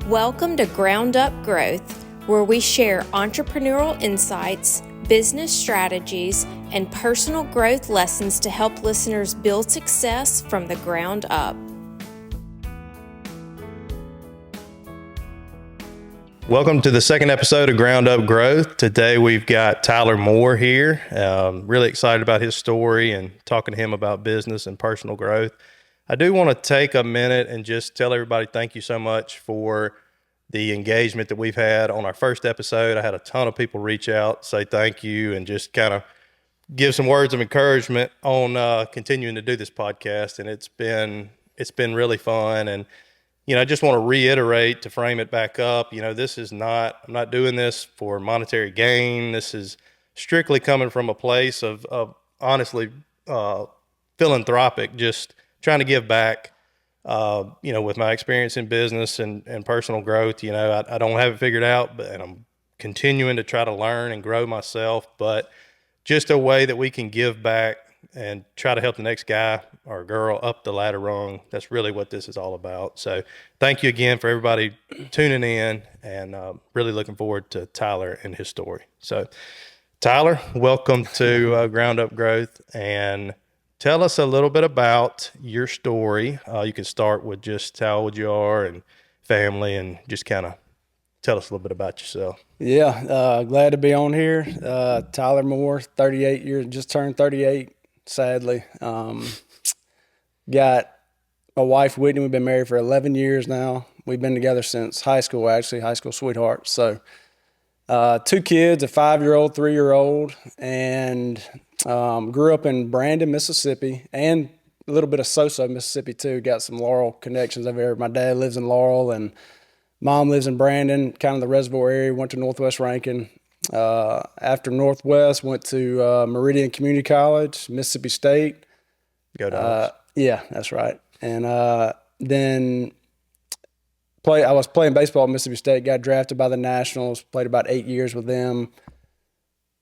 Welcome to Ground Up Growth, where we share entrepreneurial insights, business strategies, and personal growth lessons to help listeners build success from the ground up. Welcome to the second episode of Ground Up Growth. Today we've got Tyler Moore here. Really excited about his story and talking to him about business and personal growth. I do want to take a minute and just tell everybody thank you so much for the engagement that we've had on our first episode. I had a ton of people reach out, say thank you, and just kind of give some words of encouragement on continuing to do this podcast. And it's been really fun. And I just want to reiterate, to frame it back up, I'm not doing this for monetary gain. This is strictly coming from a place of honestly philanthropic, just trying to give back, with my experience in business and personal growth. I don't have it figured out, and I'm continuing to try to learn and grow myself, but just a way that we can give back and try to help the next guy or girl up the ladder rung. That's really what this is all about. So thank you again for everybody tuning in, and really looking forward to Tyler and his story. So Tyler, welcome to Ground Up Growth, and tell us a little bit about your story. You can start with just how old you are and family, and just kind of tell us a little bit about yourself. Yeah, glad to be on here. Tyler Moore, 38 years, just turned 38, sadly. Got my wife, Whitney. We've been married for 11 years now. We've been together since high school, actually, high school sweethearts. So 2 kids, a 5-year-old, 3-year-old, and grew up in Brandon, Mississippi, and a little bit of Sosa, Mississippi, too. Got some Laurel connections over there. My dad lives in Laurel, and Mom lives in Brandon, kind of the reservoir area. Went to Northwest Rankin. After Northwest, went to Meridian Community College, Mississippi State. Go Dogs. Yeah, that's right. And then I was playing baseball at Mississippi State, got drafted by the Nationals, played about 8 years with them.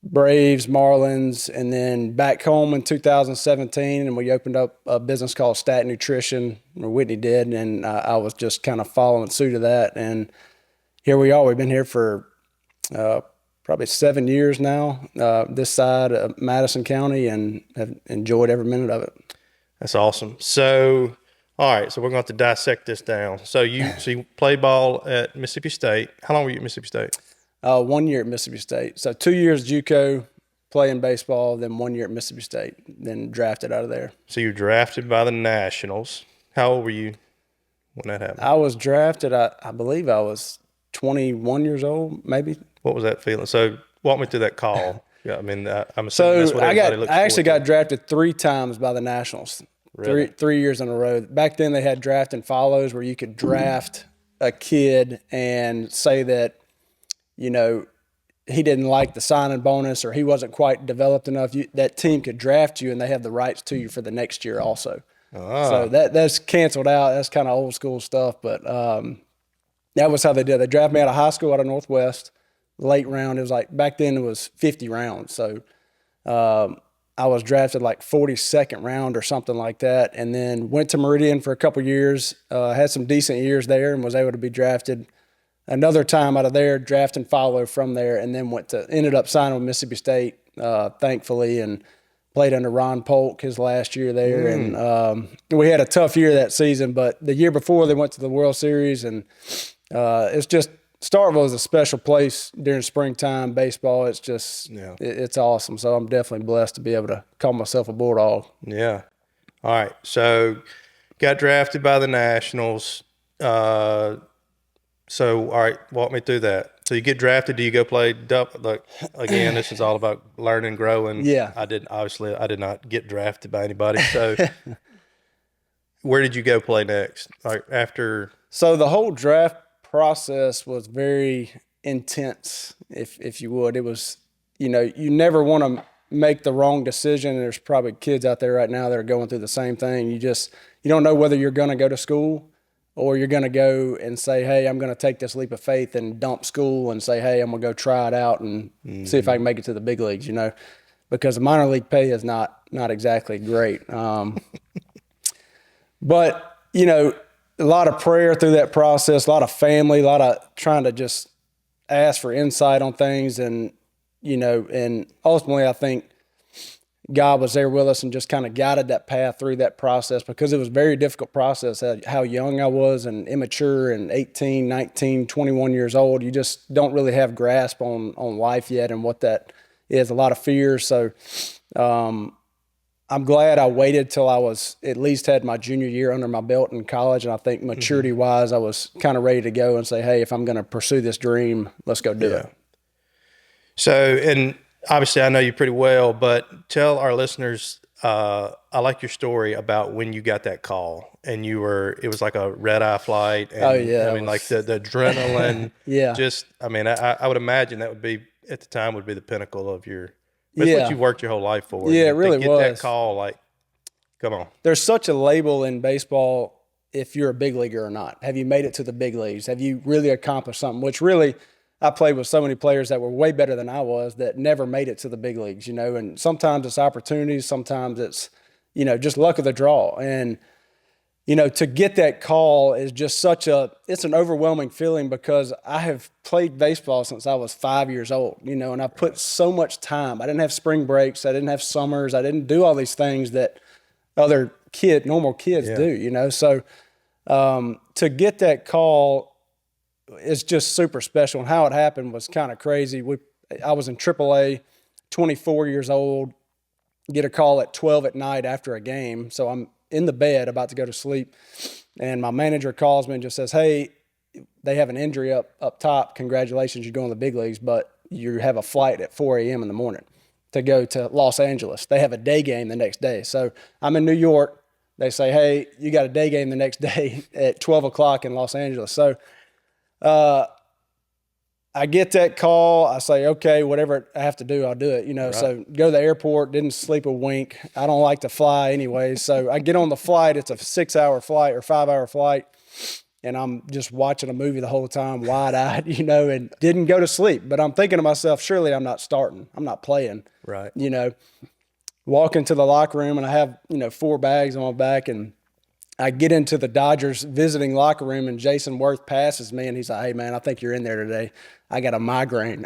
Braves, Marlins, and then back home in 2017, and we opened up a business called Stadt Nutrition, or Whitney did, and I was just kind of following suit of that. And here we are. We've been here for probably 7 years now, this side of Madison County, and have enjoyed every minute of it. That's awesome. So, all right, so we're going to have to dissect this down. So you played ball at Mississippi State. How long were you at Mississippi State? 1 year at Mississippi State. So 2 years JUCO playing baseball, then 1 year at Mississippi State, then drafted out of there. So you were drafted by the Nationals. How old were you when that happened? I was drafted, I believe I was 21 years old, maybe. What was that feeling? So walk me through that call. Yeah, I mean, I'm assuming so that's what everybody looks for. I actually got drafted 3 times by the Nationals. Really? Three years in a row. Back then they had draft and follows where you could draft a kid and say that, he didn't like the signing bonus or he wasn't quite developed enough. That team could draft you and they have the rights to you for the next year also. So that's canceled out. That's kind of old school stuff, but that was how they did it. They drafted me out of high school, out of Northwest, late round. It was like, back then it was 50 rounds. So I was drafted like 42nd round or something like that, and then went to Meridian for a couple years, had some decent years there, and was able to be drafted another time out of there, draft and follow from there, and then ended up signing with Mississippi State, thankfully, and played under Ron Polk his last year there. And we had a tough year that season, but the year before they went to the World Series, and it's just, Starkville is a special place during springtime baseball. It's just, it's awesome. So I'm definitely blessed to be able to call myself a Bulldog. Yeah. All right. So got drafted by the Nationals. All right, walk me through that. So you get drafted. Do you go play double? Like, again, this is all about learning, growing. Yeah. I did not get drafted by anybody. So where did you go play next? Like after? So the whole draft process was very intense, if you would. It was, you never want to make the wrong decision. There's probably kids out there right now that are going through the same thing. You don't know whether you're going to go to school or you're going to go and say, hey, I'm going to take this leap of faith and dump school and say, hey, I'm going to go try it out and see if I can make it to the big leagues, because the minor league pay is not exactly great. But, a lot of prayer through that process, a lot of family, a lot of trying to just ask for insight on things. And, and ultimately I think God was there with us and just kind of guided that path through that process, because it was a very difficult process. How young I was and immature and 18, 19, 21 years old. You just don't really have grasp on life yet and what that is, a lot of fear. So I'm glad I waited till I was at least had my junior year under my belt in college. And I think maturity wise, I was kind of ready to go and say, hey, if I'm going to pursue this dream, let's go do it. So, and obviously I know you pretty well, but tell our listeners, I like your story about when you got that call and it was like a red eye flight. And, I mean, like the adrenaline, I would imagine that would be at the time would be the pinnacle of that's what you worked your whole life for. Yeah, it really was. That call, like, come on. There's such a label in baseball if you're a big leaguer or not. Have you made it to the big leagues? Have you really accomplished something? Which really, I played with so many players that were way better than I was that never made it to the big leagues, and sometimes it's opportunities, sometimes it's, just luck of the draw. And, to get that call is just it's an overwhelming feeling, because I have played baseball since I was 5 years old, and I put so much time. I didn't have spring breaks. I didn't have summers. I didn't do all these things that other normal kids do, So to get that call is just super special. And how it happened was kind of crazy. I was in AAA, 24 years old, get a call at 12 at night after a game. So I'm in the bed about to go to sleep, and my manager calls me and just says, hey, they have an injury up top. Congratulations, you're going to the big leagues, but you have a flight at 4 a.m. in the morning to go to Los Angeles. They have a day game the next day. So I'm in New York. They say, hey, you got a day game the next day at 12 o'clock in Los Angeles. So I get that call. I say, okay, whatever I have to do, I'll do it. Right. So go to the airport, didn't sleep a wink. I don't like to fly anyway. So I get on the flight. It's a 6-hour flight or 5-hour flight. And I'm just watching a movie the whole time, wide-eyed, and didn't go to sleep. But I'm thinking to myself, surely I'm not starting. I'm not playing. Right. Walk into the locker room, and I have, 4 bags on my back, and I get into the Dodgers visiting locker room, and Jason Worth passes me, and he's like, hey, man, I think you're in there today. I got a migraine.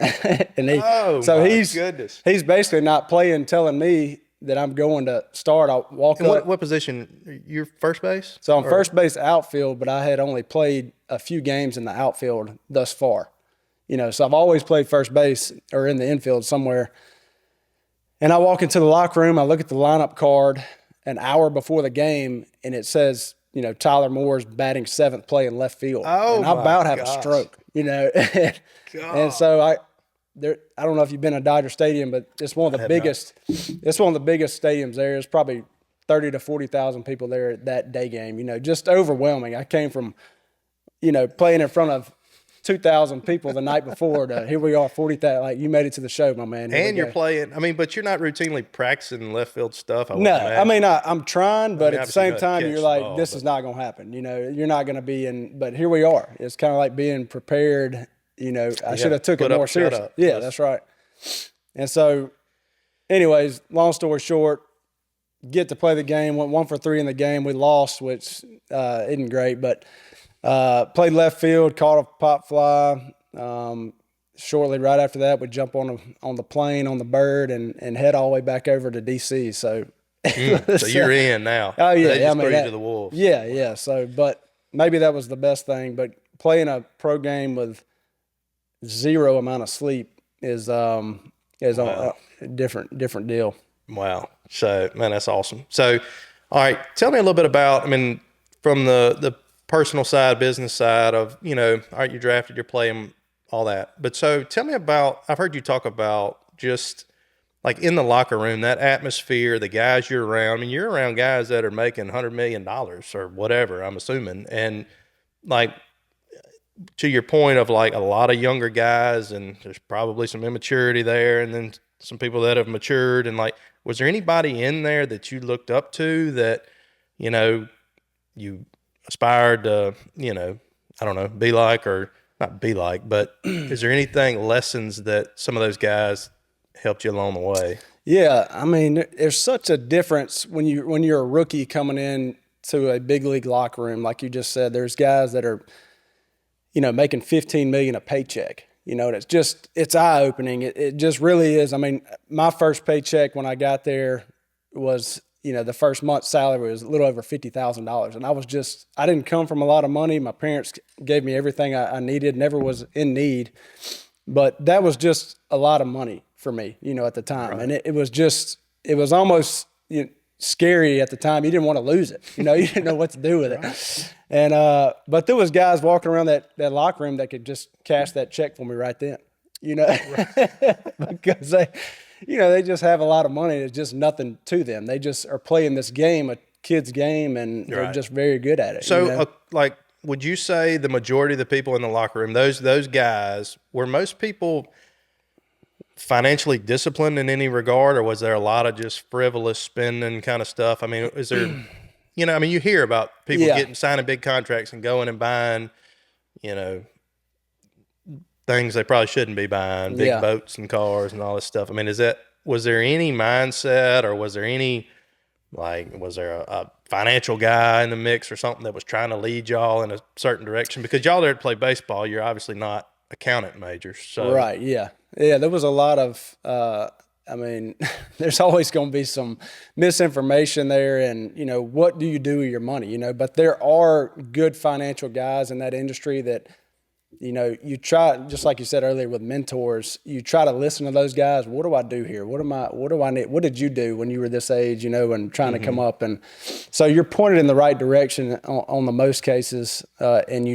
And goodness. He's basically not playing, telling me that I'm going to start. I'll walk up. What position? You're first base? So I'm first base outfield, but I had only played a few games in the outfield thus far. So I've always played first base or in the infield somewhere. And I walk into the locker room, I look at the lineup card an hour before the game, and it says, Tyler Moore's batting 7th, playing left field. Oh, and I about have a stroke, And so I don't know if you've been to Dodger Stadium, but it's one of the biggest. It's one of the biggest stadiums there. There's probably 30 to 40,000 people there at that day game. Just overwhelming. I came from, playing in front of 2,000 people the night before to here we are, 40,000. Like, you made it to the show, my man. And you're playing. But you're not routinely practicing left field stuff. No, I'm trying, but at the same time, you're like, this is not going to happen. You're not going to be in. But here we are. It's kind of like being prepared. I should have took it more seriously. Yeah, that's right. And so, anyways, long story short, get to play the game. Went 1 for 3 in the game. We lost, which isn't great, but. Played left field, caught a pop fly. Shortly right after that, we jump on the plane on the Bird and head all the way back over to D.C. So, so you're in now. Oh yeah, they just threw you to the wolves. Yeah. So, but maybe that was the best thing. But playing a pro game with zero amount of sleep is a different deal. Wow. So, man, that's awesome. So, all right, tell me a little bit about. From the personal side, business side of, all right, you drafted, you're playing, all that. But so tell me about, I've heard you talk about just like in the locker room, that atmosphere, the guys you're around. You're around guys that are making $100 million or whatever, I'm assuming. And like, to your point of like a lot of younger guys, and there's probably some immaturity there, and then some people that have matured. And like, was there anybody in there that you looked up to that, you aspired to, I don't know, be like, or not be like, but is there lessons that some of those guys helped you along the way? Yeah. There's such a difference when you're a rookie coming in to a big league locker room, like you just said, there's guys that are, making $15 million a paycheck, and it's eye opening. It just really is. I mean, my first paycheck when I got there was, the first month's salary was a little over $50,000. And I didn't come from a lot of money. My parents gave me everything I needed, never was in need, but that was just a lot of money for me, at the time. Right. And it was almost, scary at the time. You didn't want to lose it. You didn't know what to do with it. And, but there was guys walking around that locker room that could just cash that check for me right then, because they just have a lot of money. It's just nothing to them. They just are playing this game, a kid's game, and they're just very good at it. So would you say the majority of the people in the locker room, those guys, were most people financially disciplined in any regard, or was there a lot of just frivolous spending kind of stuff? I mean, is there, you hear about people signing big contracts and going and buying, things they probably shouldn't be buying, big boats and cars and all this stuff. I mean, was there any mindset, or was there any, was there a financial guy in the mix or something that was trying to lead y'all in a certain direction? Because y'all there to play baseball, you're obviously not accountant majors. So. Right, yeah. Yeah, there was a lot of, there's always going to be some misinformation there, and, what do you do with your money, but there are good financial guys in that industry that, you try, just like you said earlier with mentors, you try to listen to those guys. What do I do here? What do I need? What did you do when you were this age, and trying to come up? And so you're pointed in the right direction on the most cases, and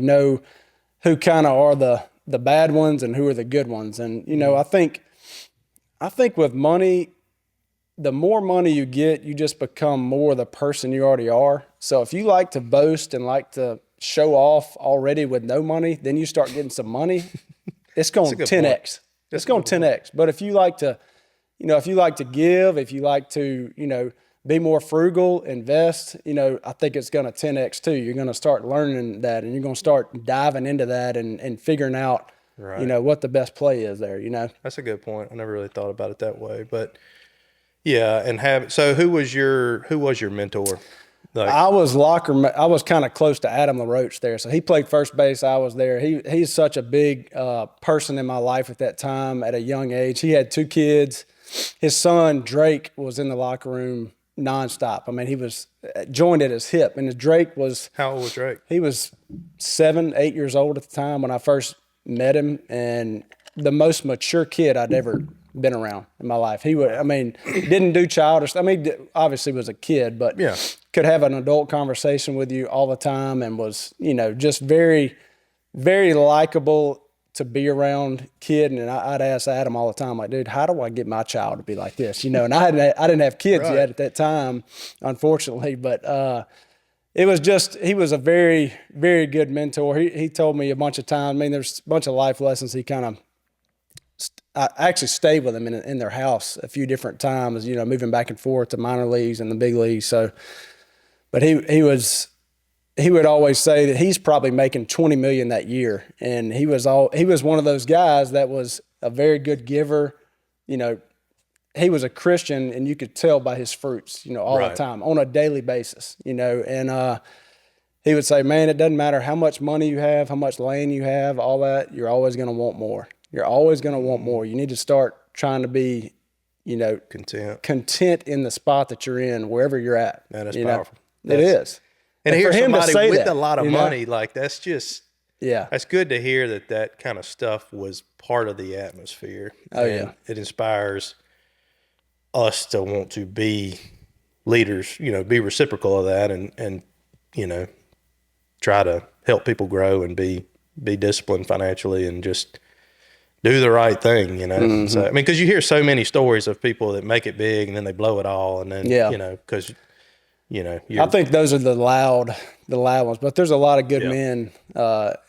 who kind of are the bad ones and who are the good ones. And, I think with money, the more money you get, you just become more the person you already are. So if you like to boast and like to show off already with no money, then you start getting some money, it's going 10x. It's going 10x. But if you like to, if you like to give, if you like to, be more frugal, invest, I think it's going to 10x too. You're going to start learning that, and you're going to start diving into that and figuring out, what the best play is there, That's a good point. I never really thought about it that way, but yeah. And so who was your mentor? I was kind of close to Adam LaRoche there. So he played first base. I was there. He's such a big person in my life at that time at a young age. He had 2 kids. His son, Drake, was in the locker room nonstop. I mean, he was joined at his hip. And Drake was... How old was Drake? He was 7, 8 years old at the time when I first met him. And the most mature kid I'd ever been around in my life. He didn't do childish. Obviously was a kid, but could have an adult conversation with you all the time, and was, just very, very likable to be around kid. And I'd ask Adam all the time, like, dude, how do I get my child to be like this? And I didn't have kids yet at that time, unfortunately, but, it was just, he was a very, very good mentor. He told me a bunch of times, there's a bunch of life lessons he kind of, I actually stayed with him in their house a few different times, moving back and forth to minor leagues and the big leagues. So, but he would always say that he's probably making $20 million that year. And he was one of those guys that was a very good giver. He was a Christian, and you could tell by his fruits, all the time on a daily basis, and, he would say, man, it doesn't matter how much money you have, how much land you have, all that, you're always going to want more. You're always going to want more. You need to start trying to be, content in the spot that you're in, wherever you're at. Man, that's powerful. It is. And here's somebody with a lot of money, that's just, that's good to hear that kind of stuff was part of the atmosphere. Oh, yeah. It inspires us to want to be leaders, be reciprocal of that, and try to help people grow and be disciplined financially and just do the right thing, Mm-hmm. So, because you hear so many stories of people that make it big and then they blow it all, and then, because, I think those are the loud ones, but there's a lot of good men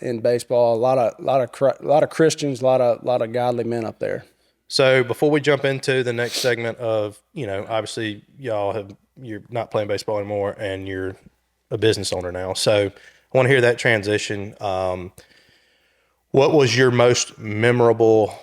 in baseball, a lot of Christians, a lot of godly men up there. So before we jump into the next segment of, obviously you're not playing baseball anymore and you're a business owner now. So I want to hear that transition. What was your most memorable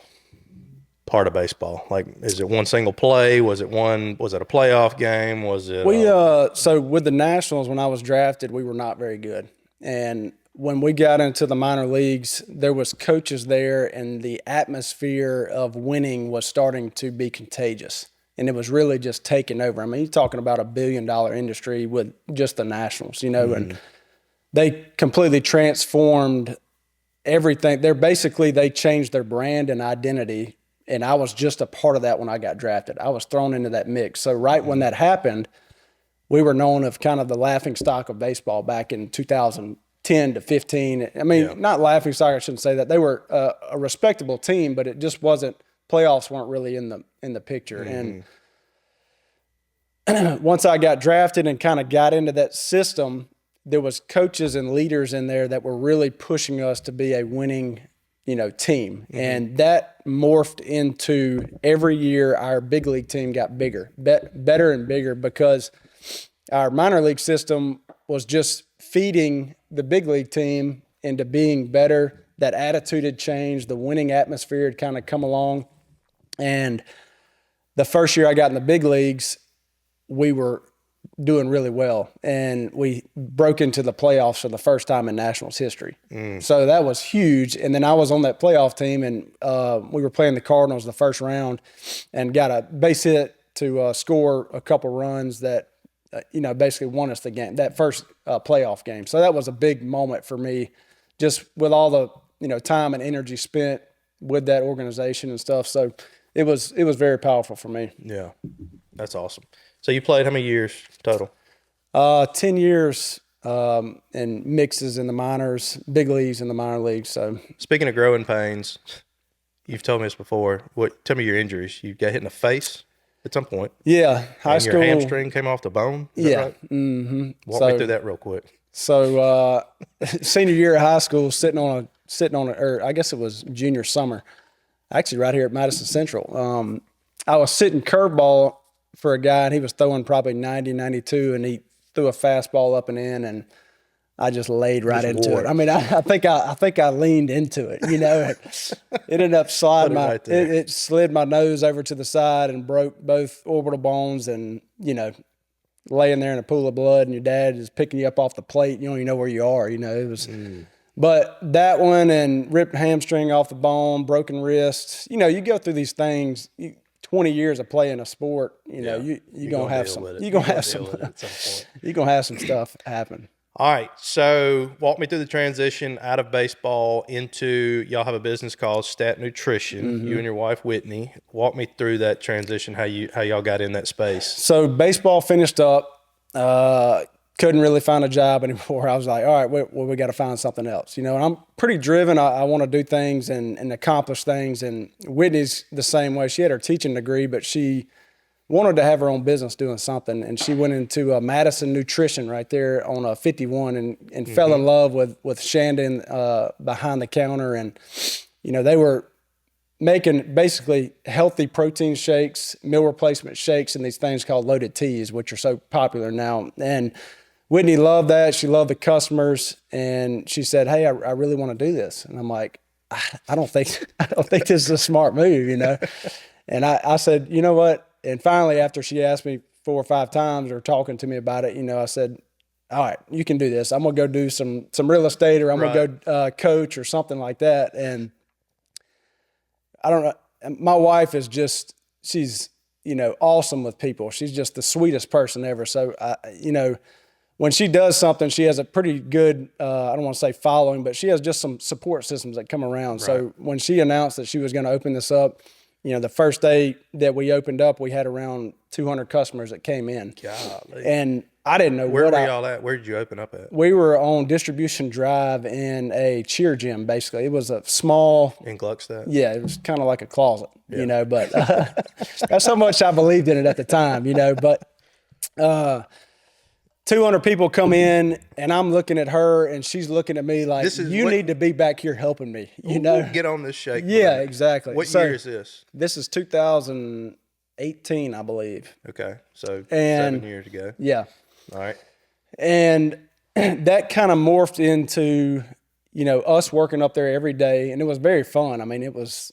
part of baseball? Like, is it one single play? Was it a playoff game? Was it? So with the Nationals, when I was drafted, we were not very good. And when we got into the minor leagues, there was coaches there, and the atmosphere of winning was starting to be contagious. And it was really just taking over. I mean, you're talking about $1 billion industry with just the Nationals, and they completely transformed everything. They changed their brand and identity, and I was just a part of that when I got drafted. I was thrown into that mix. So when that happened, we were known as kind of the laughing stock of baseball back in 2010 to 15. I mean, not laughing stock, I shouldn't say that. They were a respectable team, but it just wasn't. Playoffs weren't really in the picture. And once I got drafted and kind of got into that system, there was coaches and leaders in there that were really pushing us to be a winning, team. And that morphed into every year our big league team got better and bigger, because our minor league system was just feeding the big league team into being better. That attitude had changed. The winning atmosphere had kind of come along. And the first year I got in the big leagues, we were doing really well, and we broke into the playoffs for the first time in Nationals history. So that was huge. And then I was on that playoff team, and we were playing the Cardinals the first round, and got a base hit to score a couple runs that basically won us the game, that first playoff game. So that was a big moment for me, just with all the time and energy spent with that organization and stuff. So it was very powerful for me. Yeah, that's awesome. So you played how many years total? 10 years and mixes in the minors, big leagues in the minor leagues. So speaking of growing pains, you've told me this before. Tell me your injuries. You got hit in the face at some point. Yeah, high school. Your hamstring came off the bone. Is that right? Mm-hmm. Walk me through that real quick. So senior year of high school, sitting on or I guess it was junior summer, actually right here at Madison Central. I was sitting curveball for a guy, and he was throwing probably 90, 92, and he threw a fastball up and in, and I just laid right into it. I mean, I think I leaned into it. It ended up sliding it slid my nose over to the side and broke both orbital bones, and laying there in a pool of blood, and your dad is picking you up off the plate. You don't even know where you are. It was. But that one, and ripped hamstring off the bone, broken wrist. You go through these things. 20 years of playing a sport, you're gonna have some. You're gonna have some. You're gonna have some stuff happen. All right, so walk me through the transition out of baseball into, y'all have a business called Stadt Nutrition. You and your wife Whitney. Walk me through that transition. How y'all got in that space. So baseball finished up. Couldn't really find a job anymore. I was like, all right, we got to find something else. And I'm pretty driven. I want to do things and accomplish things. And Whitney's the same way. She had her teaching degree, but she wanted to have her own business doing something. And she went into Madison Nutrition right there on 51 and fell in love with Shandon behind the counter. And, they were making basically healthy protein shakes, meal replacement shakes, and these things called loaded teas, which are so popular now. And Whitney loved that. She loved the customers, and she said, "Hey, I really want to do this." And I'm like, "I don't think this is a smart move, And I said, "You know what?" And finally, after she asked me 4 or 5 times or talking to me about it, I said, "All right, you can do this. I'm gonna go do some real estate, or I'm gonna go coach or something like that." And I don't know. My wife is she's awesome with people. She's just the sweetest person ever. So when she does something, she has a pretty good, I don't want to say following, but she has just some support systems that come around. Right. So when she announced that she was going to open this up, the first day that we opened up, we had around 200 customers that came in. Golly. And I didn't know where were y'all at? Where did you open up at? We were on Distribution Drive in a cheer gym, basically. It was a small... In Gluckstadt? Yeah, it was kind of like a closet, but that's how much I believed in it at the time, but 200 people come in, and I'm looking at her, and she's looking at me like, need to be back here helping me, Get on this shake. Yeah, exactly. What year is this? This is 2018, I believe. Okay, so 7 years ago. Yeah. All right. And that kind of morphed into, us working up there every day, and it was very fun. I mean, it was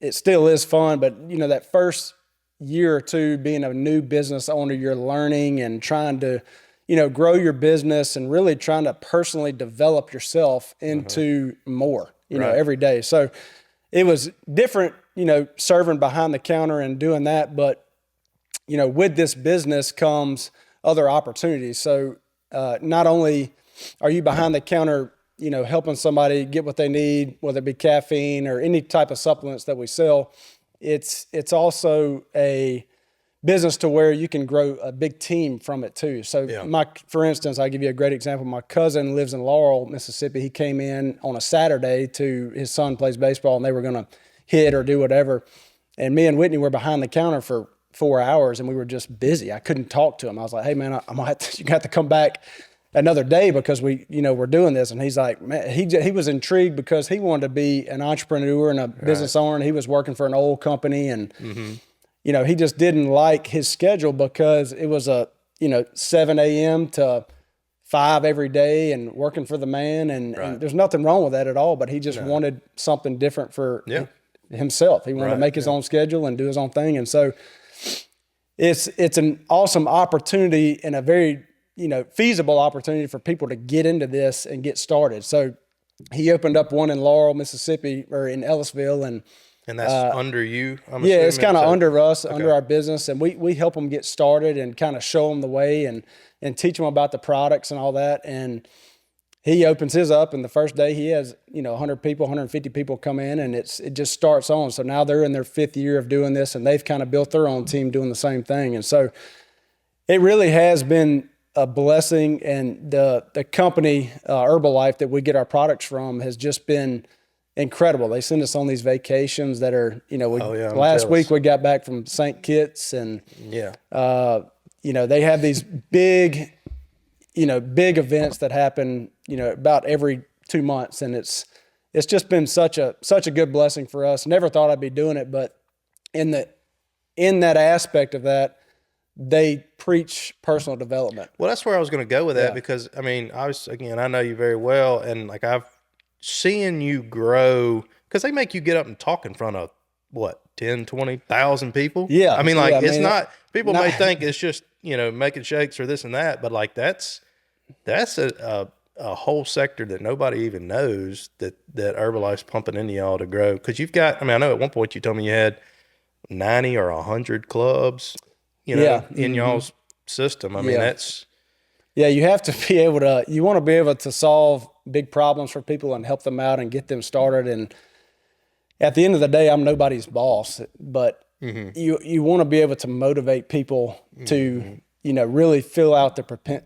it still is fun, but you know, that first year or two being a new business owner, you're learning and trying to, you know, grow your business and really trying to personally develop yourself into more, you know, every day. So it was different, you know, serving behind the counter and doing that. But, you know, with this business comes other opportunities. So not only are you behind the counter, you know, helping somebody get what they need, whether it be caffeine or any type of supplements that we sell, it's also a business to where you can grow a big team from it too. So for instance, I'll give you a great example. My cousin lives in Laurel, Mississippi. He came in on a Saturday his son plays baseball and they were going to hit or do whatever. And me and Whitney were behind the counter for 4 hours and we were just busy. I couldn't talk to him. I was like, hey man, you got to come back another day because we're doing this. And he's like, man, he was intrigued because he wanted to be an entrepreneur and a business owner. And he was working for an old company and, you know, he just didn't like his schedule because it was 7 a.m. to 5 every day and working for the man. And there's nothing wrong with that at all, but he just wanted something different for himself. He wanted to make his own schedule and do his own thing. And so it's an awesome opportunity and a very, you know, feasible opportunity for people to get into this and get started. So he opened up one in Laurel, Mississippi, or in Ellisville, and that's under you. It's kind of under us, under our business, and we help them get started and kind of show them the way and teach them about the products and all that. And he opens his up, and the first day he has 100 people, 150 people come in, and it just starts on. So now they're in their 5th year of doing this, and they've kind of built their own team doing the same thing. And so it really has been a blessing, and the company Herbalife that we get our products from has just been incredible. They send us on these vacations that are, last week we got back from St. Kitts, and they have these big events that happen, about every 2 months, and it's just been such a good blessing for us. Never thought I'd be doing it, but in that aspect of that, they preach personal development. Well, that's where I was going to go with that because, I know you very well, and like I've seen you grow because they make you get up and talk in front of 10, 20,000 people. Yeah. It's not, people may think it's just, making shakes or this and that, but like that's a whole sector that nobody even knows that Herbalife's pumping into y'all to grow. Cause you've got, I know at one point you told me you had 90 or 100 clubs, in y'all's system. That's. Yeah, you have to be able to, you want to be able to solve big problems for people and help them out and get them started. And at the end of the day, I'm nobody's boss, but you want to be able to motivate people to, really fill out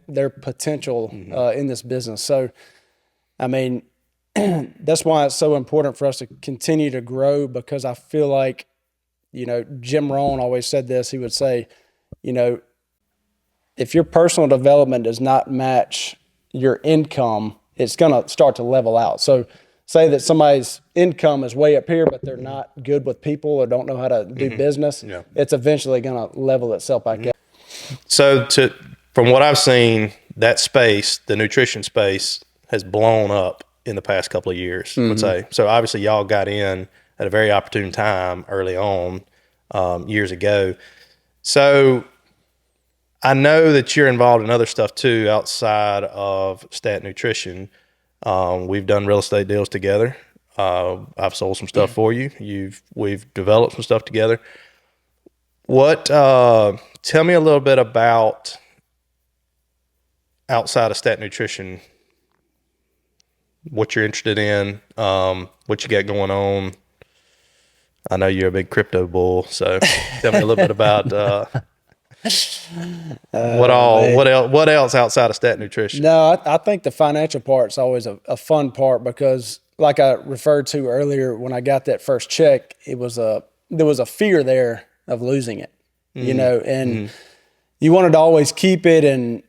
their potential in this business. So, that's why it's so important for us to continue to grow, because I feel like, Jim Rohn always said this. He would say, if your personal development does not match your income, it's going to start to level out. So say that somebody's income is way up here, but they're not good with people or don't know how to do business. Yeah. It's eventually going to level itself back out. So from what I've seen, that space, the nutrition space, has blown up in the past couple of years, I would say. So obviously y'all got in at a very opportune time early on, years ago. So I know that you're involved in other stuff too outside of Stadt Nutrition. We've done real estate deals together. I've sold some stuff for you. We've developed some stuff together. Tell me a little bit about outside of Stadt Nutrition, what you're interested in, what you got going on. I know you're a big crypto bull, so tell me a little bit about what else outside of Stadt Nutrition? No, I think the financial part's always a fun part, because like I referred to earlier, when I got that first check, there was a fear there of losing it, and you wanted to always keep it. And,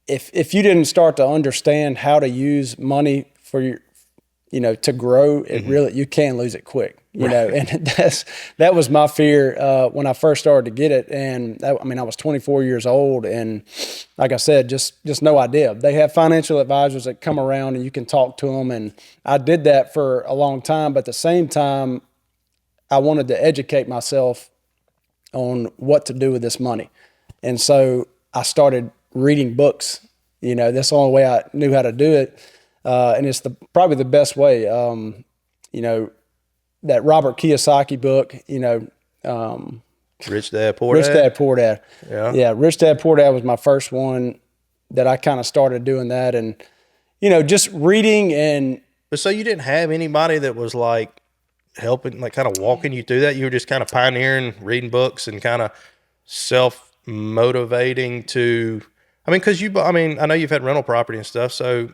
if you didn't start to understand how to use money for your, to grow, it really, you can lose it quick. And that was my fear when I first started to get it. And I was 24 years old, and like I said, just no idea. They have financial advisors that come around and you can talk to them. And I did that for a long time, but at the same time, I wanted to educate myself on what to do with this money. And so I started reading books. You know, that's the only way I knew how to do it. And it's probably the best way. You know, that Robert Kiyosaki book, you know, Rich Dad, Poor Dad. Rich Dad, Poor Dad. Yeah. Rich Dad, Poor Dad was my first one that I kind of started doing that. And, you know, just reading and. But so you didn't have anybody that was like helping, like kind of walking you through that? You were just kind of pioneering, reading books and kind of self-motivating to, I mean, because I know you've had rental property and stuff. So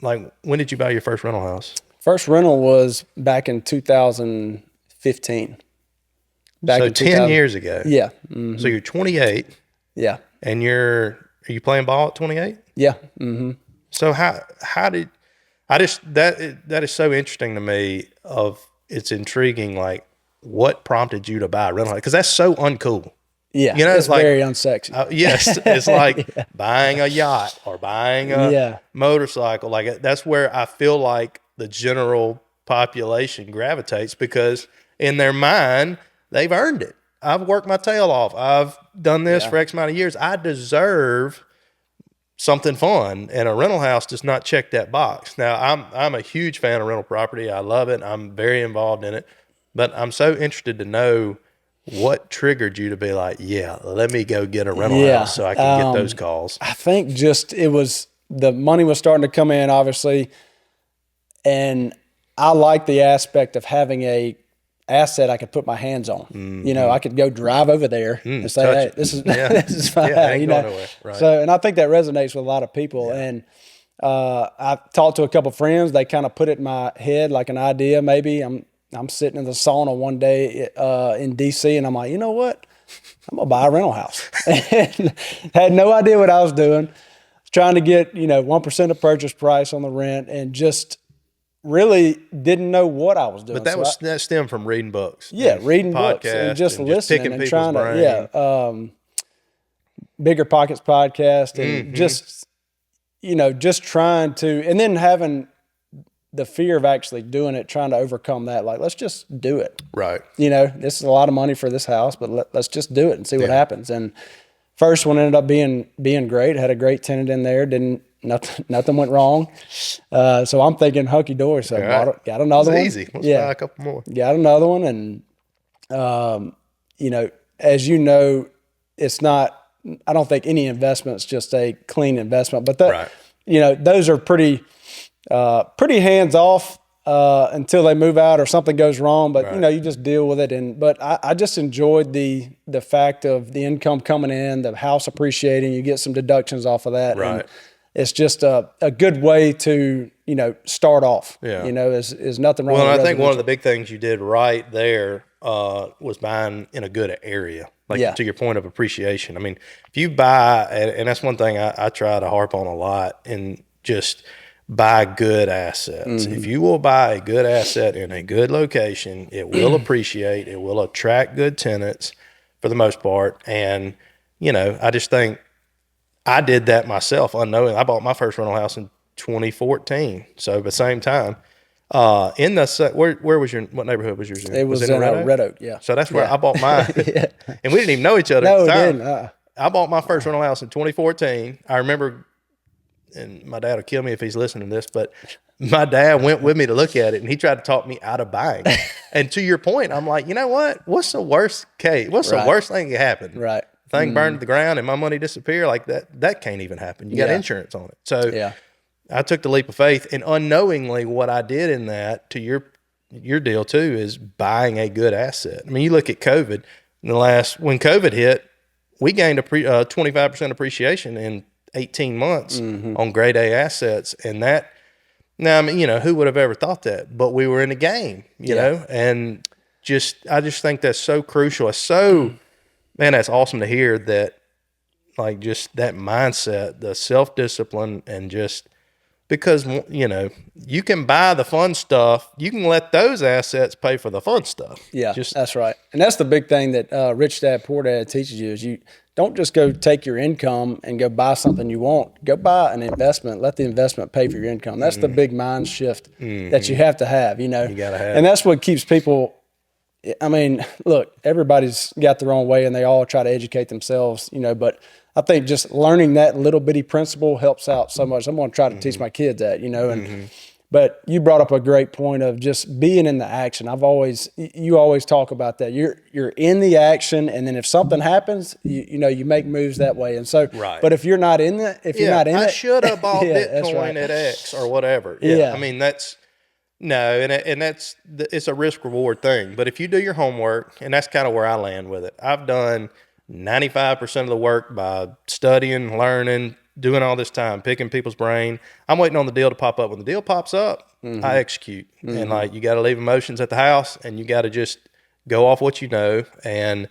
like, when did you buy your first rental house? First rental was back in 2015. So 10 years ago. Yeah. Mm-hmm. So you're 28. Yeah. And are you playing ball at 28? Yeah. Mm-hmm. So how did, that is so interesting to me. It's intriguing. Like, what prompted you to buy a rental house? Because that's so uncool. Yeah. You know, it's like, very unsexy. Yes. It's like buying a yacht or buying a motorcycle. Like, that's where I feel like the general population gravitates, because in their mind, they've earned it. I've worked my tail off. I've done this for X amount of years. I deserve something fun, and a rental house does not check that box. Now, I'm a huge fan of rental property. I love it. I'm very involved in it, but I'm so interested to know what triggered you to be like, yeah, let me go get a rental house so I can get those calls. I think just the money was starting to come in, obviously, and I like the aspect of having a asset I could put my hands on. Mm-hmm. You know, I could go drive over there and say, hey, this is fine. You know, right. So, and I think that resonates with a lot of people. Yeah. And I talked to a couple of friends. They kind of put it in my head like an idea. Maybe I'm sitting in the sauna one day in DC, and I'm like, you know what? I'm gonna buy a rental house. And had no idea what I was doing. Was trying to get 1% of purchase price on the rent, and just really didn't know what I was doing. But that stemmed from reading books. Yeah, reading books and just listening and trying to, Bigger Pockets podcast, and just trying to, and then having the fear of actually doing it, trying to overcome that. Like, let's just do it. Right. This is a lot of money for this house, but let's just do it and see what happens. And first one ended up being great. Had a great tenant in there. Nothing went wrong. So I'm thinking hunky dory. So got another one. Easy. Let's buy a couple more. Got another one. And, as you know, it's not, I don't think any investment is just a clean investment, but those are pretty hands off, until they move out or something goes wrong, but you just deal with it. But I just enjoyed the fact of the income coming in, the house appreciating, you get some deductions off of that. Right. And it's just a good way to, start off, is nothing wrong with it. Well, I think one of the big things you did right there, was buying in a good area, to your point of appreciation. I mean, if you buy, and that's one thing I try to harp on a lot, and just buy good assets. Mm-hmm. If you will buy a good asset in a good location, it will appreciate, it will attract good tenants for the most part. And, I just think I did that myself unknowing. I bought my first rental house in 2014. So at the same time, what neighborhood was yours in? It was in Red Oak, yeah. So that's where I bought mine. And we didn't even know each other at the time. Didn't. I bought my first rental house in 2014. I remember, and my dad will kill me if he's listening to this, but my dad went with me to look at it, and he tried to talk me out of buying. And to your point, I'm like, you know what? What's the worst case? What's the worst thing that can happen? Right. Thing burned to the ground and my money disappear, like that can't even happen. You got insurance on it. So I took the leap of faith, and unknowingly what I did in that, to your deal too, is buying a good asset. I mean, you look at COVID, when COVID hit, we gained 25% appreciation in 18 months on grade A assets. And that, now, I mean, who would have ever thought that? But we were in a game, you know, and I just think that's so crucial. It's so, man, that's awesome to hear that, like, just that mindset, the self-discipline, and just because, you can buy the fun stuff. You can let those assets pay for the fun stuff. Yeah, that's right. And that's the big thing that Rich Dad, Poor Dad teaches you, is you don't just go take your income and go buy something you want. Go buy an investment. Let the investment pay for your income. That's the big mind shift that you have to have, You got to have. And that's what keeps people I mean, look, everybody's got their own way and they all try to educate themselves, but I think just learning that little bitty principle helps out so much. I'm going to try to teach my kids that, but you brought up a great point of just being in the action. You always talk about that. You're in the action, and then if something happens, you make moves that way. And so, right. But if you're not in it, I should have bought Bitcoin at X or whatever. Yeah. I mean, it's a risk reward thing. But if you do your homework, and that's kind of where I land with it. I've done 95% of the work by studying, learning, doing all this time, picking people's brain. I'm waiting on the deal to pop up. When the deal pops up, I execute. And you got to leave emotions at the house, and you got to just go off what you know. And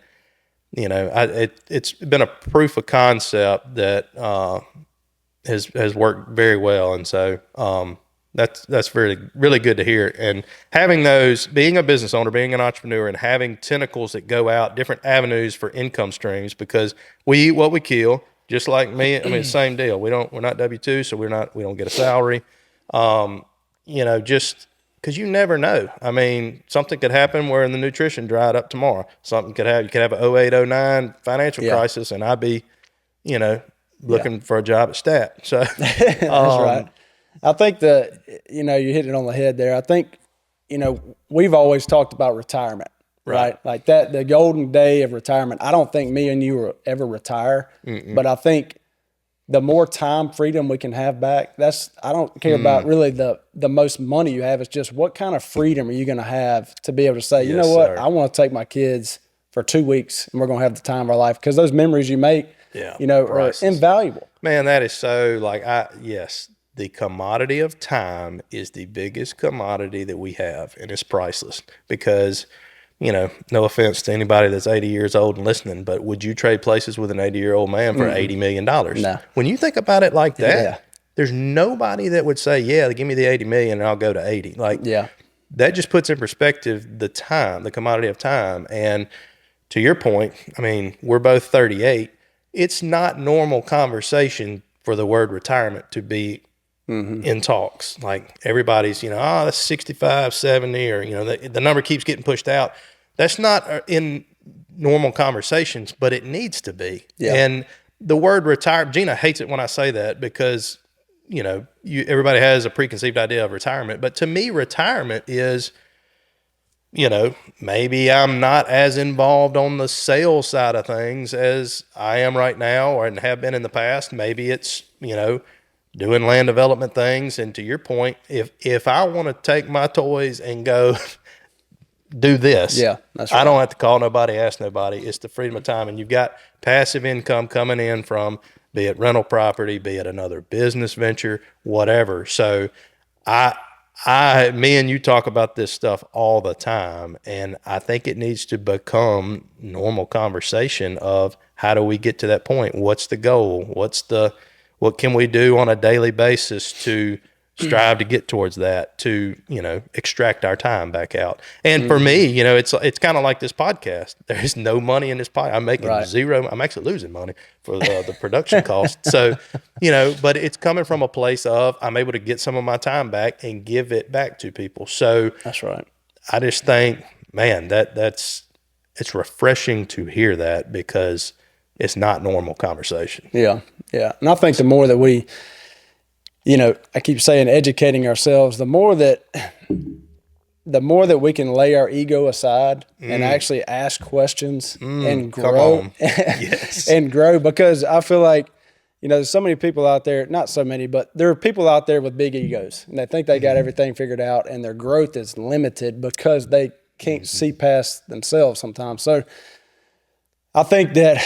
it's been a proof of concept that has worked very well. And so that's really, really good to hear. And having those, being a business owner, being an entrepreneur, and having tentacles that go out, different avenues for income streams, because we eat what we kill. Just like me, I mean, same deal. We're not W-2, so we don't get a salary. Just because you never know. I mean, something could happen where the nutrition dried up tomorrow. You could have an 08, 09 financial crisis, and I'd be, looking for a job at Stadt. So that's right. I think you hit it on the head there. I think, we've always talked about retirement. Right. Like that, the golden day of retirement. I don't think me and you will ever retire, but I think the more time freedom we can have back, I don't care about really the most money you have. It's just what kind of freedom are you going to have to be able to say, you know what, sir, I want to take my kids for 2 weeks and we're going to have the time of our life, because those memories you make, are invaluable. Man, that is so yes. The commodity of time is the biggest commodity that we have, and it's priceless because, no offense to anybody that's 80 years old and listening, but would you trade places with an 80-year-old man for $80 million? No. When you think about it like that, there's nobody that would say, yeah, give me the 80 million and I'll go to 80. That just puts in perspective the time, the commodity of time. And to your point, I mean, we're both 38. It's not normal conversation for the word retirement to be in talks. Like everybody's, that's 65, 70, or, the number keeps getting pushed out. That's not in normal conversations, but it needs to be. Yeah. And the word retire, Gina hates it when I say that because, everybody has a preconceived idea of retirement. But to me, retirement is, maybe I'm not as involved on the sales side of things as I am right now or have been in the past. Maybe it's, doing land development things. And to your point, if I want to take my toys and go do this, that's right. I don't have to call nobody, ask nobody. It's the freedom of time. And you've got passive income coming in from, be it rental property, be it another business venture, whatever. So me and you talk about this stuff all the time. And I think it needs to become normal conversation of how do we get to that point? What's the goal? What can we do on a daily basis to strive to get towards that, to, extract our time back out? And for me, it's kind of like this podcast. There's no money in this podcast. I'm making zero. I'm actually losing money for the production cost. So, but it's coming from a place of I'm able to get some of my time back and give it back to people. So that's right. I just think, man, it's refreshing to hear that because it's not normal conversation. Yeah. Yeah. And I think the more that we, I keep saying educating ourselves, the more that we can lay our ego aside and actually ask questions and grow yes. and grow, because I feel like, there's so many people out there, not so many, but there are people out there with big egos and they think they got everything figured out and their growth is limited because they can't see past themselves sometimes. So I think that,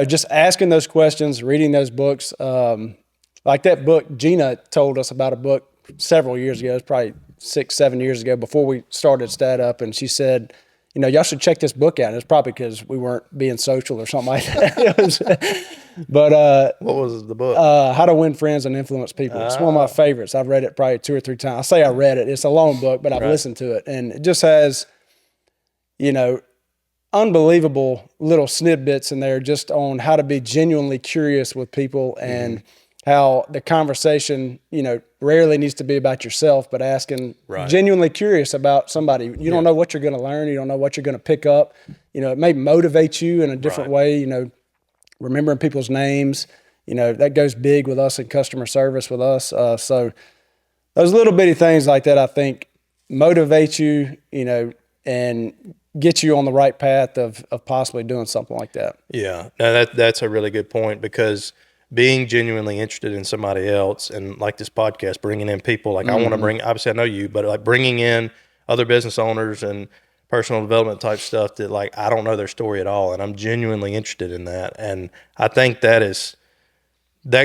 just asking those questions, reading those books, like that book, Gina told us about a book several years ago. It was probably 6-7 years ago before we started Stadt Up. And she said, y'all should check this book out. And it's probably because we weren't being social or something like that. But what was the book? How to Win Friends and Influence People. It's one of my favorites. I've read it probably 2 or 3 times. I say I read it. It's a long book, but I've listened to it. And it just has, unbelievable little snippets in there just on how to be genuinely curious with people and how the conversation, rarely needs to be about yourself, but asking genuinely curious about somebody. You don't know what you're going to learn. You don't know what you're going to pick up. It may motivate you in a different way, remembering people's names, that goes big with us in customer service with us. So those little bitty things like that, I think, motivate you, and get you on the right path of possibly doing something like that. Yeah, no, that's a really good point, because being genuinely interested in somebody else, and like this podcast, bringing in people, like I want to bring, obviously I know you, but like bringing in other business owners and personal development type stuff that like I don't know their story at all, and I'm genuinely interested in that. And I think that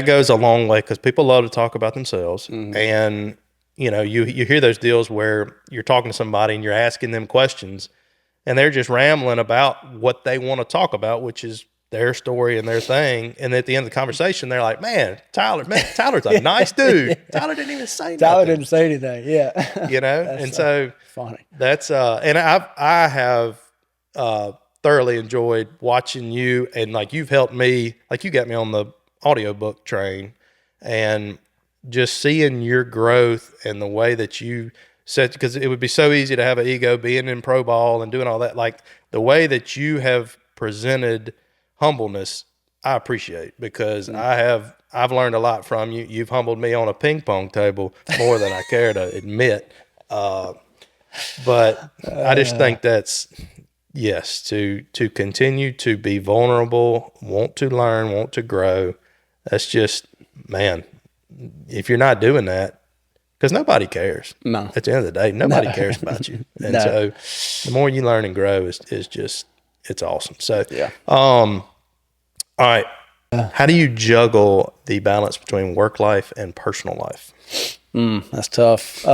goes a long way, because people love to talk about themselves. And you hear those deals where you're talking to somebody and you're asking them questions and they're just rambling about what they want to talk about, which is their story and their thing. And at the end of the conversation, they're like, Tyler's a nice dude. Tyler didn't even say nothing. Tyler didn't say anything. Yeah. And so funny. That's, and I have thoroughly enjoyed watching you, and like you've helped me, like you got me on the audiobook train, and just seeing your growth and the way that you said, because it would be so easy to have an ego being in pro ball and doing all that. Like the way that you have presented humbleness, I appreciate, because I've learned a lot from you. You've humbled me on a ping pong table more than I care to admit. But I just think that's, yes, to continue to be vulnerable, want to learn, want to grow. That's just, man, if you're not doing that, because nobody cares. No. At the end of the day, nobody cares about you. And so the more you learn and grow is just, it's awesome. So, all right. How do you juggle the balance between work life and personal life? That's tough.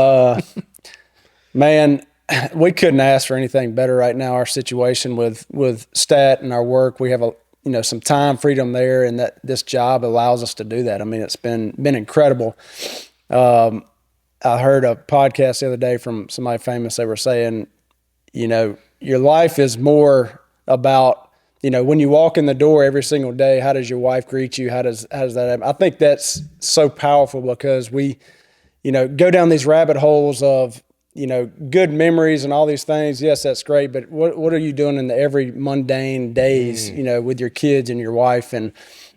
Man, we couldn't ask for anything better right now. Our situation with Stadt and our work, we have some time freedom there, and that this job allows us to do that. I mean, it's been incredible. I heard a podcast the other day from somebody famous. They were saying, your life is more about, when you walk in the door every single day, how does your wife greet you? How does that happen? I think that's so powerful, because we, go down these rabbit holes of, good memories and all these things. Yes, that's great. But what are you doing in the every mundane days, with your kids and your wife? And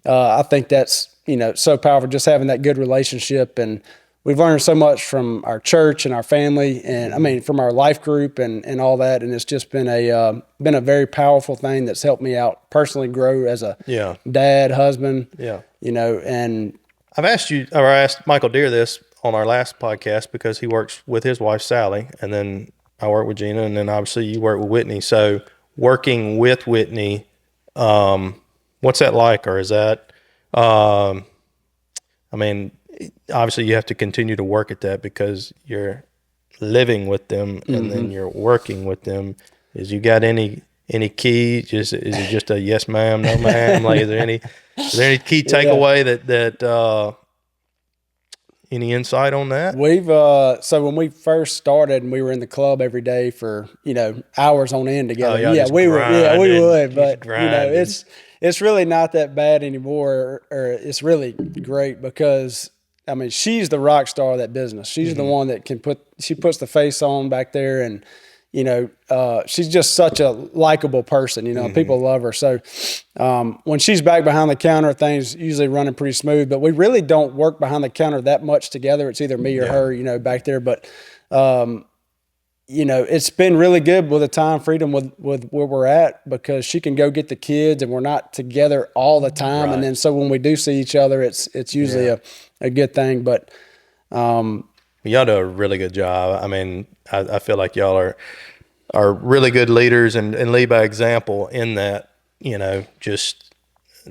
I think that's, so powerful, just having that good relationship. And we've learned so much from our church and our family, and I mean, from our life group and all that. And it's just been a very powerful thing that's helped me out personally, grow as a dad, husband, and I asked Michael Deere this on our last podcast, because he works with his wife, Sally, and then I work with Gina, and then obviously you work with Whitney. So working with Whitney, what's that like? Or is that, I mean, obviously you have to continue to work at that because you're living with them and then you're working with them. Is you got any key? Is it just a yes ma'am, no ma'am? Like, is there any key takeaway that any insight on that? We've so when we first started and we were in the club every day for hours on end together. We would, but it's really not that bad anymore, or it's really great, because I mean, she's the rock star of that business. She's the one that she puts the face on back there, and she's just such a likable person, people love her. So when she's back behind the counter, things usually running pretty smooth, but we really don't work behind the counter that much together. It's either me or her, back there. But, it's been really good with the time freedom with where we're at, because she can go get the kids and we're not together all the time. Right. And then, so when we do see each other, it's usually a good thing. But, y'all do a really good job. I mean, I feel like y'all are really good leaders and lead by example in that, just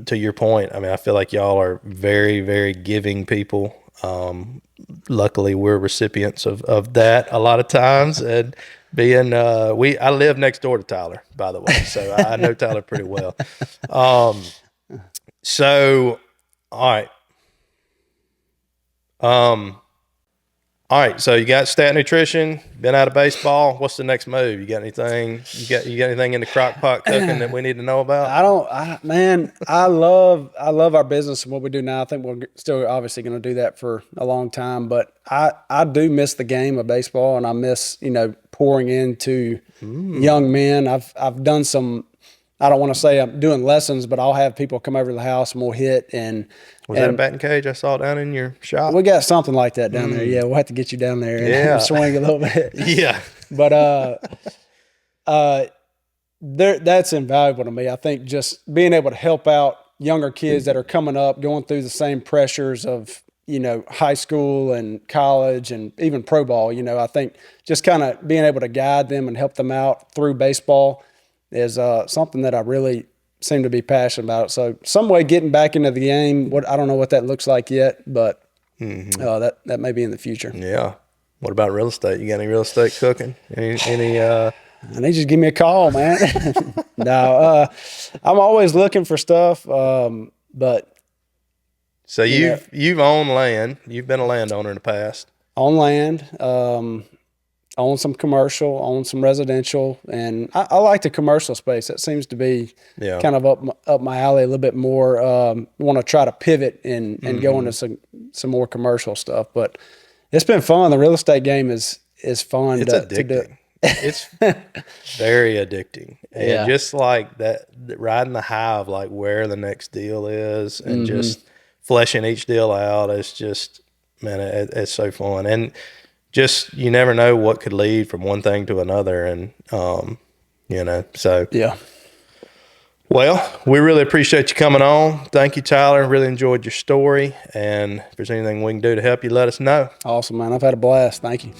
to your point. I mean, I feel like y'all are very, very giving people. Luckily we're recipients of that a lot of times, and being, I live next door to Tyler, by the way. So I know Tyler pretty well. So, all right. All right, so you got Stat Nutrition, been out of baseball. What's the next move? You got anything? You got anything in the crock pot cooking that we need to know about? I love our business and what we do now. I think we're still obviously going to do that for a long time, but I do miss the game of baseball, and I miss, pouring into young men. I've done some, I don't want to say I'm doing lessons, but I'll have people come over to the house and we'll hit. Was that a batting cage I saw down in your shop? We got something like that down there. Yeah, we'll have to get you down there and swing a little bit. Yeah. But that's invaluable to me. I think just being able to help out younger kids that are coming up, going through the same pressures of, high school and college and even pro ball, I think just kind of being able to guide them and help them out through baseball is something that I really seem to be passionate about. So some way getting back into the game, I don't know what that looks like yet, but that may be in the future. Yeah. What about real estate? You got any real estate cooking? Any I need you to give me a call, man. No, I'm always looking for stuff. But so you've owned land. You've been a landowner in the past. On land, own some commercial, own some residential, and I like the commercial space. That seems to be kind of up my alley a little bit more. Want to try to pivot and go into some more commercial stuff, but it's been fun. The real estate game is fun. It's addicting. To do. It's very addicting, and just like that, riding the high of like where the next deal is, and just fleshing each deal out. It's just, man, it's so fun. And just, you never know what could lead from one thing to another. And, so. Yeah. Well, we really appreciate you coming on. Thank you, Tyler. Really enjoyed your story. And if there's anything we can do to help you, let us know. Awesome, man. I've had a blast. Thank you.